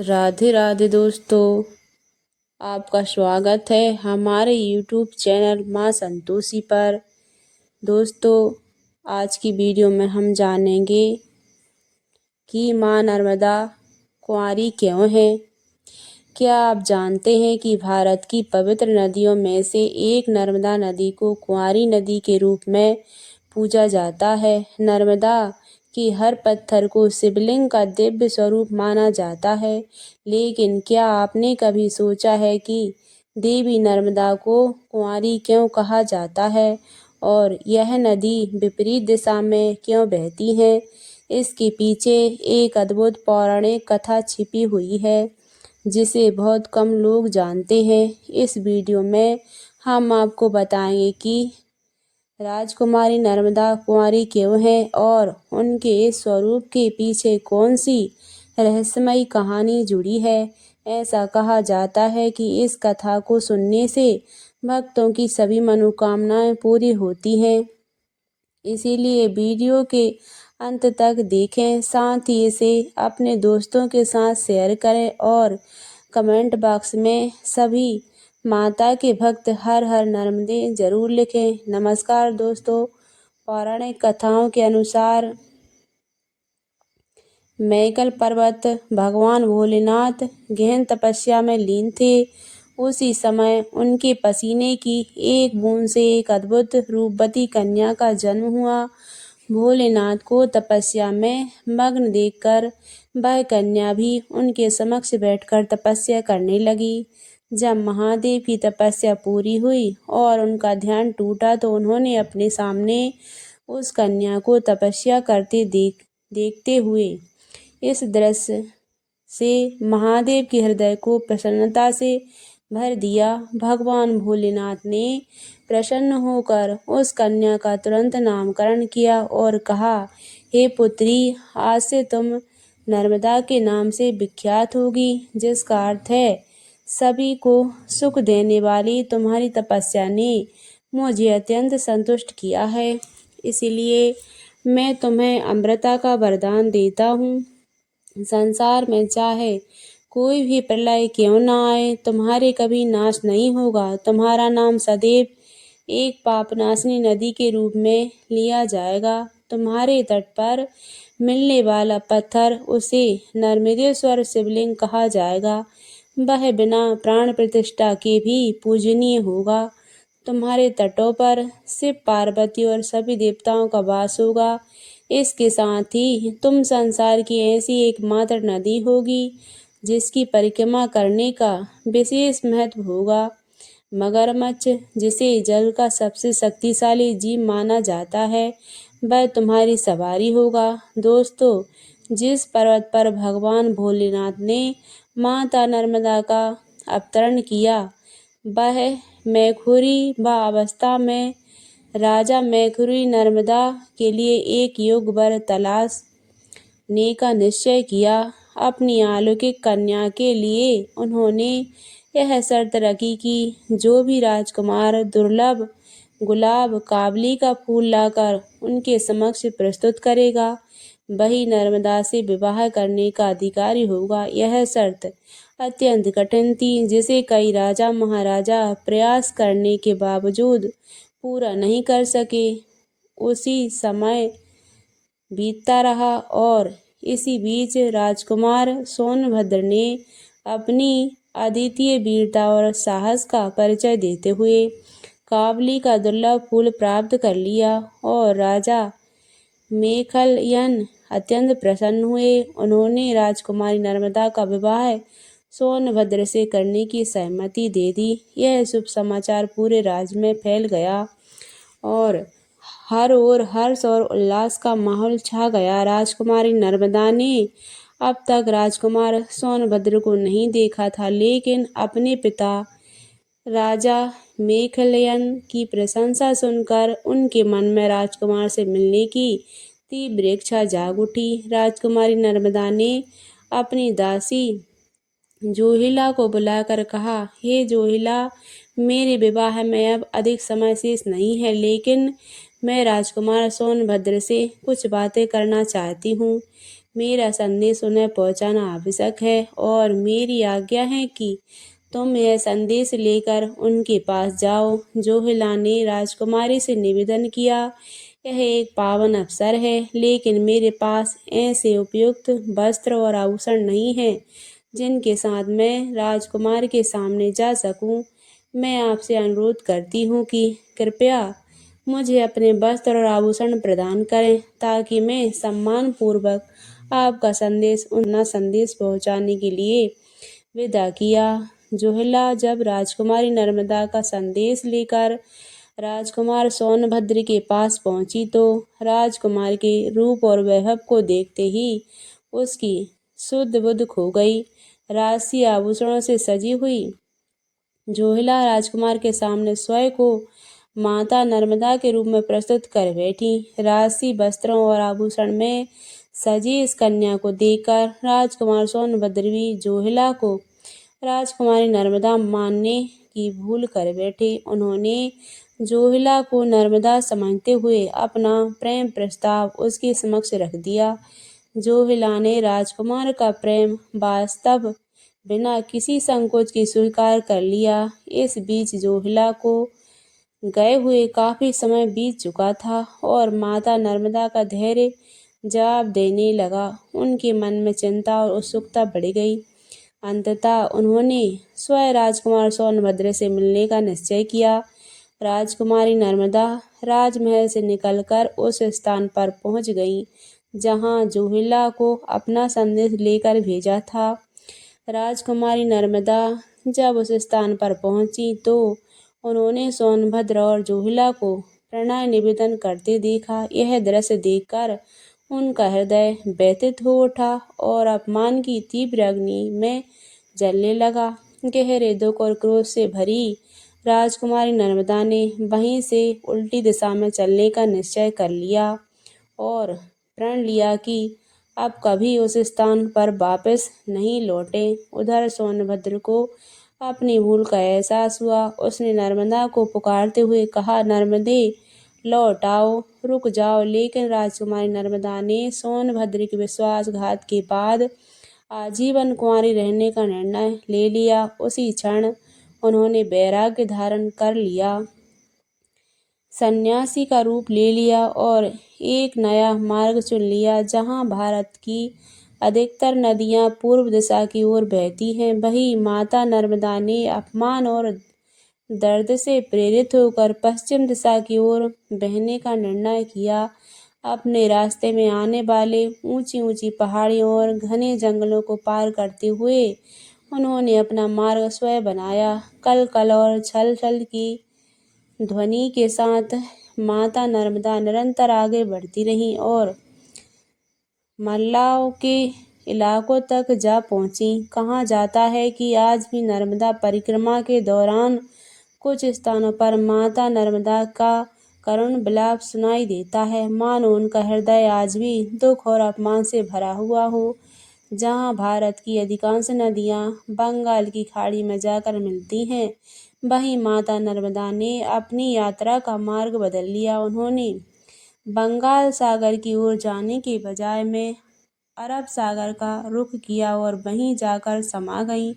राधे राधे दोस्तों, आपका स्वागत है हमारे YouTube चैनल माँ संतोषी पर। दोस्तों, आज की वीडियो में हम जानेंगे कि माँ नर्मदा कुंवारी क्यों है। क्या आप जानते हैं कि भारत की पवित्र नदियों में से एक नर्मदा नदी को कुंवारी नदी के रूप में पूजा जाता है। नर्मदा कि हर पत्थर को शिवलिंग का दिव्य स्वरूप माना जाता है। लेकिन क्या आपने कभी सोचा है कि देवी नर्मदा को कुंवारी क्यों कहा जाता है और यह नदी विपरीत दिशा में क्यों बहती है? इसके पीछे एक अद्भुत पौराणिक कथा छिपी हुई है जिसे बहुत कम लोग जानते हैं। इस वीडियो में हम आपको बताएंगे कि राजकुमारी नर्मदा कुंवारी क्यों है और उनके इस स्वरूप के पीछे कौन सी रहस्यमयी कहानी जुड़ी है। ऐसा कहा जाता है कि इस कथा को सुनने से भक्तों की सभी मनोकामनाएं पूरी होती हैं। इसीलिए वीडियो के अंत तक देखें, साथ ही इसे अपने दोस्तों के साथ शेयर करें और कमेंट बॉक्स में सभी माता के भक्त हर हर नर्मदे जरूर लिखें। नमस्कार दोस्तों, पौराणिक कथाओं के अनुसार मैकल पर्वत भगवान भोलेनाथ गहन तपस्या में लीन थे। उसी समय उनके पसीने की एक बूंद से एक अद्भुत रूपवती कन्या का जन्म हुआ। भोलेनाथ को तपस्या में मग्न देखकर वह कन्या भी उनके समक्ष बैठकर तपस्या करने लगी। जब महादेव की तपस्या पूरी हुई और उनका ध्यान टूटा तो उन्होंने अपने सामने उस कन्या को तपस्या करते देखते हुए इस दृश्य से महादेव के हृदय को प्रसन्नता से भर दिया। भगवान भोलेनाथ ने प्रसन्न होकर उस कन्या का तुरंत नामकरण किया और कहा, हे पुत्री, आज से तुम नर्मदा के नाम से विख्यात होगी, जिसका अर्थ है सभी को सुख देने वाली। तुम्हारी तपस्या ने मुझे अत्यंत संतुष्ट किया है, इसलिए मैं तुम्हें अमृता का वरदान देता हूँ। संसार में चाहे कोई भी प्रलय क्यों न आए, तुम्हारे कभी नाश नहीं होगा। तुम्हारा नाम सदैव एक पापनाशनी नदी के रूप में लिया जाएगा। तुम्हारे तट पर मिलने वाला पत्थर उसे नर्मदेश्वर शिवलिंग कहा जाएगा। वह बिना प्राण प्रतिष्ठा के भी पूजनीय होगा। तुम्हारे तटों पर शिव, पार्वती और सभी देवताओं का वास होगा। इसके साथ ही तुम संसार की ऐसी एकमात्र नदी होगी जिसकी परिक्रमा करने का विशेष महत्व होगा। मगरमच्छ, जिसे जल का सबसे शक्तिशाली जीव माना जाता है, वह तुम्हारी सवारी होगा। दोस्तों, जिस पर्वत पर भगवान भोलेनाथ ने माता नर्मदा का अवतरण किया, वह मैखुरी व अवस्था में राजा मैखुरी नर्मदा के लिए एक योग्य वर तलाशने का निश्चय किया। अपनी अलौकिक कन्या के लिए उन्होंने यह शर्त रखी कि जो भी राजकुमार दुर्लभ गुलाब काबली का फूल लाकर उनके समक्ष प्रस्तुत करेगा, वही नर्मदा से विवाह करने का अधिकारी होगा। यह शर्त अत्यंत कठिन थी, जिसे कई राजा महाराजा प्रयास करने के बावजूद पूरा नहीं कर सके। उसी समय बीतता रहा और इसी बीच राजकुमार सोनभद्र ने अपनी अद्वितीय वीरता और साहस का परिचय देते हुए काबली का दुर्लभ फूल प्राप्त कर लिया और राजा मेखलयन अत्यंत प्रसन्न हुए। उन्होंने राजकुमारी नर्मदा का विवाह सोनभद्र से करने की सहमति दे दी। यह शुभ समाचार पूरे राज्य में फैल गया और हर ओर हर्ष और उल्लास का माहौल छा गया। राजकुमारी नर्मदा ने अब तक राजकुमार सोनभद्र को नहीं देखा था, लेकिन अपने पिता राजा मेखलयन की प्रशंसा सुनकर उनके मन में राजकुमार से मिलने की तीव्र इच्छा जाग उठी। राजकुमारी नर्मदा ने अपनी दासी जोहिला को बुलाकर कहा, हे जोहिला, मेरे विवाह में अब अधिक समय शेष नहीं है, लेकिन मैं राजकुमार सोनभद्र से कुछ बातें करना चाहती हूँ। मेरा संदेश उन्हें पहुंचाना आवश्यक है और मेरी आज्ञा है कि तुम यह संदेश लेकर उनके पास जाओ। जोहिला ने राजकुमारी से निवेदन किया, यह एक पावन अवसर है, लेकिन मेरे पास ऐसे उपयुक्त वस्त्र और आभूषण नहीं हैं जिनके साथ मैं राजकुमार के सामने जा सकूं। मैं आपसे अनुरोध करती हूँ कि कृपया मुझे अपने वस्त्र और आभूषण प्रदान करें ताकि मैं सम्मान पूर्वक आपका संदेश पहुंचाने के लिए विदा किया। जोहिला जब राजकुमारी नर्मदा का संदेश लेकर राजकुमार सोनभद्र के पास पहुंची तो राजकुमार के रूप और वैभव को देखते ही उसकी शुद्ध बुद्ध खो गई। राजसी आभूषणों से सजी हुई जोहिला राजकुमार के सामने स्वयं को माता नर्मदा के रूप में प्रस्तुत कर बैठी। राजसी वस्त्रों और आभूषण में सजी इस कन्या को देखकर राजकुमार सोनभद्र भी जोहिला को राजकुमारी नर्मदा मानने की भूल कर बैठे। उन्होंने जोहिला को नर्मदा समझते हुए अपना प्रेम प्रस्ताव उसके समक्ष रख दिया। जोहिला ने राजकुमार का प्रेम वास्तव बिना किसी संकोच के स्वीकार कर लिया। इस बीच जोहिला को गए हुए काफी समय बीत चुका था और माता नर्मदा का धैर्य जवाब देने लगा। उनके मन में चिंता और उत्सुकता बढ़ गई। अंततः उन्होंने स्वयं राजकुमार सोनभद्र से मिलने का निश्चय किया। राजकुमारी नर्मदा राजमहल से निकलकर उस स्थान पर पहुंच गई जहां जोहिला को अपना संदेश लेकर भेजा था। राजकुमारी नर्मदा जब उस स्थान पर पहुंची तो उन्होंने सोनभद्र और जोहिला को प्रणय निवेदन करते देखा। यह दृश्य देखकर उनका हृदय व्यथित हो उठा और अपमान की तीव्र अग्नि में जलने लगा। गहरे दुख और क्रोध से भरी राजकुमारी नर्मदा ने वहीं से उल्टी दिशा में चलने का निश्चय कर लिया और प्रण लिया कि अब कभी उस स्थान पर वापस नहीं लौटे। उधर सोनभद्र को अपनी भूल का एहसास हुआ। उसने नर्मदा को पुकारते हुए कहा, नर्मदे लौट आओ, रुक जाओ। लेकिन राजकुमारी नर्मदा ने सोनभद्र के विश्वासघात के बाद आजीवन कुंवारी रहने का निर्णय ले लिया। उसी क्षण उन्होंने वैराग्य धारण कर लिया, सन्यासी का रूप ले लिया और एक नया मार्ग चुन लिया। जहां भारत की अधिकतर नदियां पूर्व दिशा की ओर बहती हैं, वहीं माता नर्मदा ने अपमान और दर्द से प्रेरित होकर पश्चिम दिशा की ओर बहने का निर्णय किया। अपने रास्ते में आने वाले ऊंची ऊंची पहाड़ियों और घने जंगलों को पार करते हुए उन्होंने अपना मार्ग स्वयं बनाया। कल कल और छल छल की ध्वनि के साथ माता नर्मदा निरंतर आगे बढ़ती रहीं और मल्लाओं के इलाकों तक जा पहुंची। कहा जाता है कि आज भी नर्मदा परिक्रमा के दौरान कुछ स्थानों पर माता नर्मदा का करुण विलाप सुनाई देता है, मानो उनका हृदय आज भी दुख और अपमान से भरा हुआ हो। जहां भारत की अधिकांश नदियां बंगाल की खाड़ी में जाकर मिलती हैं, वहीं माता नर्मदा ने अपनी यात्रा का मार्ग बदल लिया। उन्होंने बंगाल सागर की ओर जाने के बजाय में अरब सागर का रुख किया और वहीं जाकर समा गईं।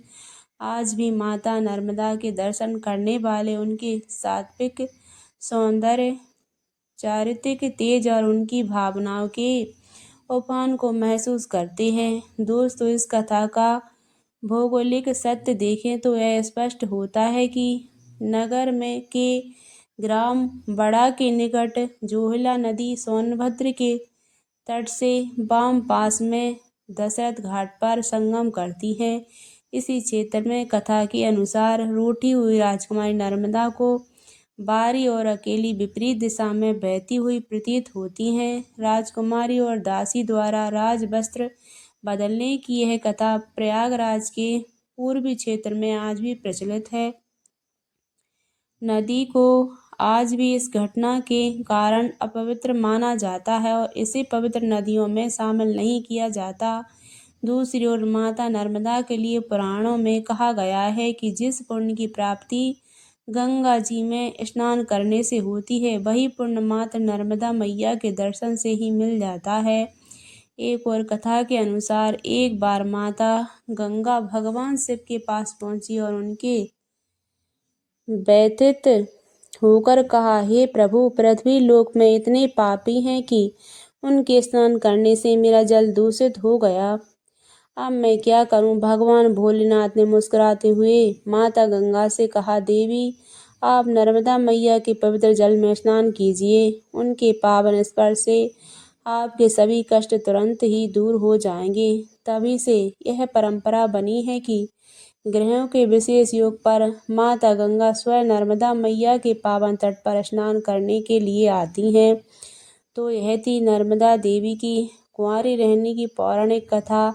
आज भी माता नर्मदा के दर्शन करने वाले उनके सात्विक सौंदर्य, चारित्रिक तेज और उनकी भावनाओं के उफान को महसूस करते हैं। दोस्तों, इस कथा का भौगोलिक सत्य देखें तो यह स्पष्ट होता है कि नगर में के ग्राम बड़ा के निकट जोहिला नदी सोनभद्र के तट से वाम पास में दशरथ घाट पर संगम करती है। इसी क्षेत्र में कथा के अनुसार रूठी हुई राजकुमारी नर्मदा को बारी और अकेली विपरीत दिशा में बहती हुई प्रतीत होती हैं। राजकुमारी और दासी द्वारा राज वस्त्र बदलने की यह कथा प्रयागराज के पूर्वी क्षेत्र में आज भी प्रचलित है। नदी को आज भी इस घटना के कारण अपवित्र माना जाता है और इसे पवित्र नदियों में शामिल नहीं किया जाता। दूसरी ओर माता नर्मदा के लिए पुराणों में कहा गया है कि जिस पुण्य की प्राप्ति गंगा जी में स्नान करने से होती है, वही पुण्य मात्र नर्मदा मैया के दर्शन से ही मिल जाता है। एक और कथा के अनुसार एक बार माता गंगा भगवान शिव के पास पहुंची और उनके व्यथित होकर कहा, हे प्रभु, पृथ्वी लोक में इतने पापी हैं कि उनके स्नान करने से मेरा जल दूषित हो गया। अब मैं क्या करूं? भगवान भोलेनाथ ने मुस्कुराते हुए माता गंगा से कहा, देवी, आप नर्मदा मैया के पवित्र जल में स्नान कीजिए। उनके पावन स्पर्श से आपके सभी कष्ट तुरंत ही दूर हो जाएंगे। तभी से यह परंपरा बनी है कि ग्रहों के विशेष योग पर माता गंगा स्वयं नर्मदा मैया के पावन तट पर स्नान करने के लिए आती हैं। तो यह थी नर्मदा देवी की कुंवारी रहने की पौराणिक कथा,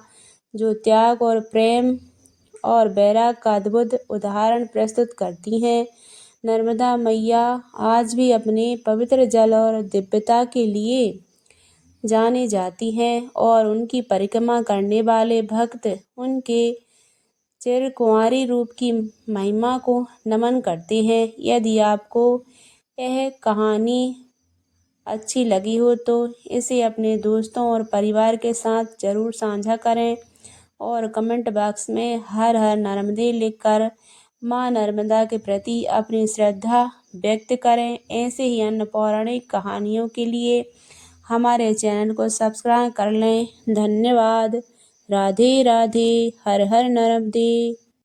जो त्याग और प्रेम और वैराग का अद्भुत उदाहरण प्रस्तुत करती हैं। नर्मदा मैया आज भी अपने पवित्र जल और दिव्यता के लिए जानी जाती हैं और उनकी परिक्रमा करने वाले भक्त उनके चिर कुंवारी रूप की महिमा को नमन करते हैं। यदि आपको यह कहानी अच्छी लगी हो तो इसे अपने दोस्तों और परिवार के साथ जरूर साझा करें और कमेंट बॉक्स में हर हर नर्मदे लिखकर माँ नर्मदा के प्रति अपनी श्रद्धा व्यक्त करें। ऐसे ही अन्य पौराणिक कहानियों के लिए हमारे चैनल को सब्सक्राइब कर लें। धन्यवाद। राधे राधे। हर हर नर्मदे।